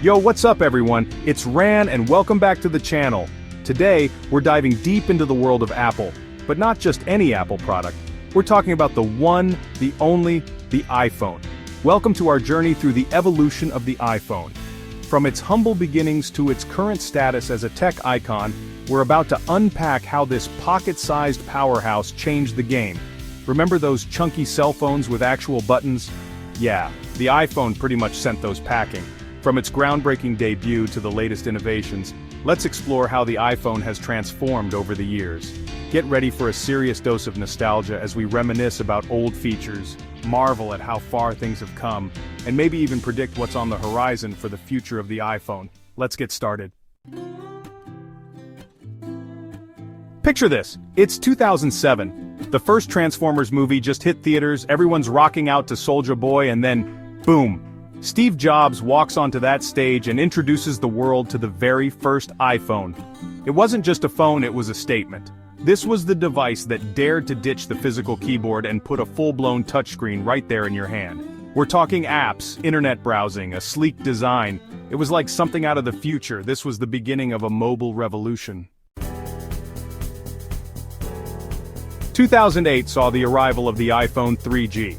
Yo, what's up everyone? It's Ran and welcome back to the channel. Today, we're diving deep into the world of Apple, but not just any Apple product. We're talking about the one, the only, the iPhone. Welcome to our journey through the evolution of the iPhone. From its humble beginnings to its current status as a tech icon, we're about to unpack how this pocket-sized powerhouse changed the game. Remember those chunky cell phones with actual buttons? Yeah, the iPhone pretty much sent those packing. From its groundbreaking debut to the latest innovations, let's explore how the iPhone has transformed over the years. Get ready for a serious dose of nostalgia as we reminisce about old features, marvel at how far things have come, and maybe even predict what's on the horizon for the future of the iPhone. Let's get started. Picture this, it's 2007. The first Transformers movie just hit theaters, everyone's rocking out to Soulja Boy, and then, boom! Steve Jobs walks onto that stage and introduces the world to the very first iPhone. It wasn't just a phone, it was a statement. This was the device that dared to ditch the physical keyboard and put a full-blown touchscreen right there in your hand. We're talking apps, internet browsing, a sleek design. It was like something out of the future. This was the beginning of a mobile revolution. 2008 saw the arrival of the iPhone 3G.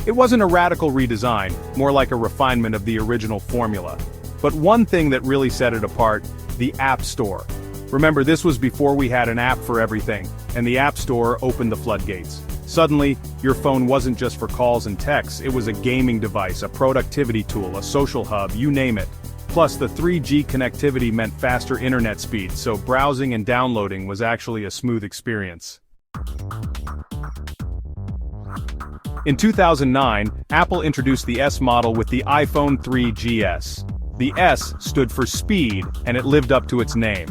It wasn't a radical redesign, more like a refinement of the original formula. But one thing that really set it apart, the App Store. Remember, this was before we had an app for everything, and the App Store opened the floodgates. Suddenly, your phone wasn't just for calls and texts, it was a gaming device, a productivity tool, a social hub, you name it. Plus, the 3G connectivity meant faster internet speeds, so browsing and downloading was actually a smooth experience. In 2009, Apple introduced the S model with the iPhone 3GS. The S stood for speed, and it lived up to its name.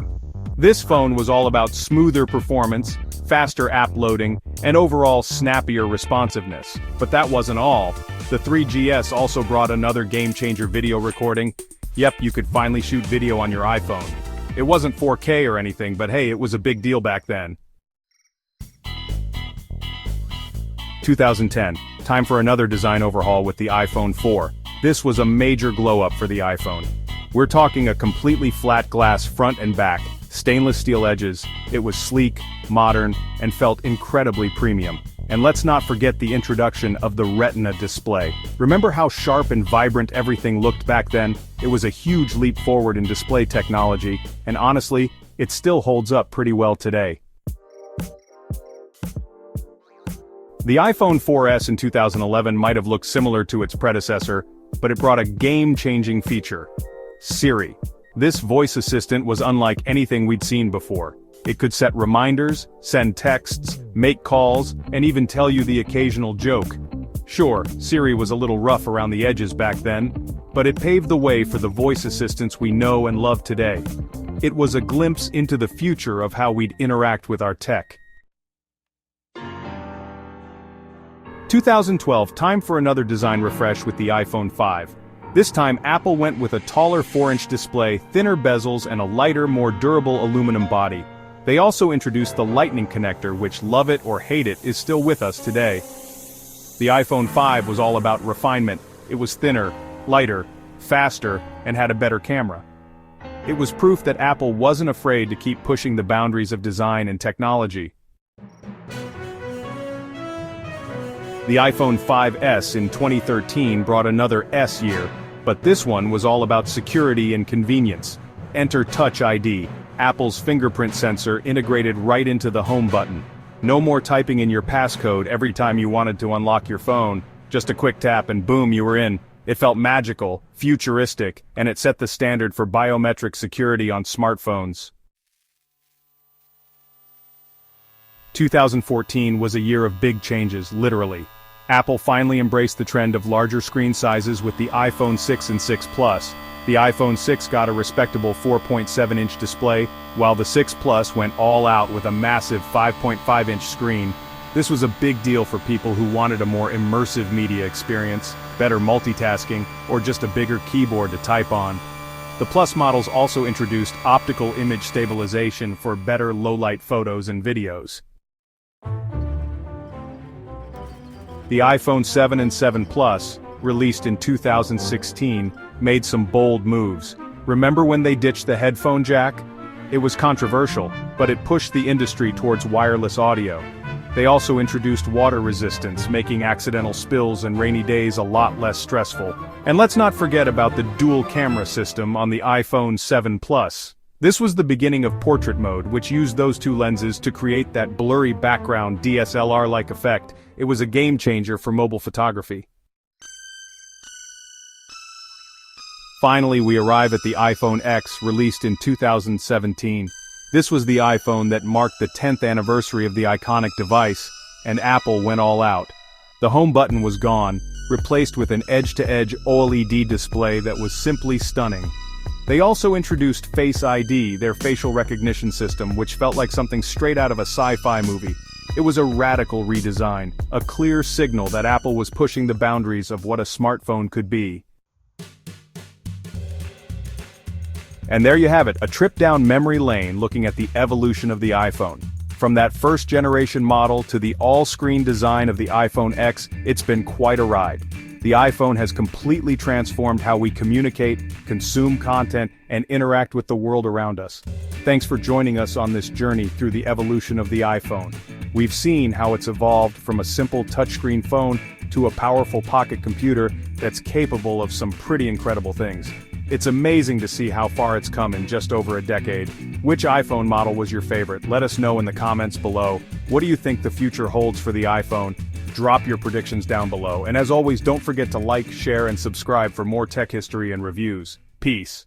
This phone was all about smoother performance, faster app loading, and overall snappier responsiveness. But that wasn't all. The 3GS also brought another game-changer video recording. Yep, you could finally shoot video on your iPhone. It wasn't 4K or anything, but hey, it was a big deal back then. 2010, time for another design overhaul with the iPhone 4. This was a major glow-up for the iPhone. We're talking a completely flat glass front and back, stainless steel edges. It was sleek, modern, and felt incredibly premium. And let's not forget the introduction of the Retina display. Remember how sharp and vibrant everything looked back then? It was a huge leap forward in display technology, and honestly, it still holds up pretty well today. The iPhone 4S in 2011 might have looked similar to its predecessor, but it brought a game-changing feature. Siri. This voice assistant was unlike anything we'd seen before. It could set reminders, send texts, make calls, and even tell you the occasional joke. Sure, Siri was a little rough around the edges back then, but it paved the way for the voice assistants we know and love today. It was a glimpse into the future of how we'd interact with our tech. 2012, time for another design refresh with the iPhone 5. This time, Apple went with a taller 4-inch display, thinner bezels, and a lighter, more durable aluminum body. They also introduced the Lightning connector, which, love it or hate it, is still with us today. The iPhone 5 was all about refinement. It was thinner, lighter, faster, and had a better camera. It was proof that Apple wasn't afraid to keep pushing the boundaries of design and technology. The iPhone 5S in 2013 brought another S year, but this one was all about security and convenience. Enter Touch ID, Apple's fingerprint sensor integrated right into the home button. No more typing in your passcode every time you wanted to unlock your phone, just a quick tap and boom, you were in. It felt magical, futuristic, and it set the standard for biometric security on smartphones. 2014 was a year of big changes, literally. Apple finally embraced the trend of larger screen sizes with the iPhone 6 and 6 Plus. The iPhone 6 got a respectable 4.7-inch display, while the 6 Plus went all out with a massive 5.5-inch screen. This was a big deal for people who wanted a more immersive media experience, better multitasking, or just a bigger keyboard to type on. The Plus models also introduced optical image stabilization for better low-light photos and videos. The iPhone 7 and 7 Plus, released in 2016, made some bold moves. Remember when they ditched the headphone jack? It was controversial, but it pushed the industry towards wireless audio. They also introduced water resistance, making accidental spills and rainy days a lot less stressful. And let's not forget about the dual camera system on the iPhone 7 Plus. This was the beginning of portrait mode, which used those two lenses to create that blurry background DSLR-like effect. It was a game changer for mobile photography. Finally, we arrive at the iPhone X, released in 2017. This was the iPhone that marked the 10th anniversary of the iconic device, and Apple went all out. The home button was gone, replaced with an edge-to-edge OLED display that was simply stunning. They also introduced Face ID, their facial recognition system, which felt like something straight out of a sci-fi movie. It was a radical redesign, a clear signal that Apple was pushing the boundaries of what a smartphone could be. And there you have it, a trip down memory lane looking at the evolution of the iPhone. From that first-generation model to the all-screen design of the iPhone X, it's been quite a ride. The iPhone has completely transformed how we communicate, consume content, and interact with the world around us. Thanks for joining us on this journey through the evolution of the iPhone. We've seen how it's evolved from a simple touchscreen phone to a powerful pocket computer that's capable of some pretty incredible things. It's amazing to see how far it's come in just over a decade. Which iPhone model was your favorite? Let us know in the comments below. What do you think the future holds for the iPhone? Drop your predictions down below. And as always, don't forget to like, share, and subscribe for more tech history and reviews. Peace.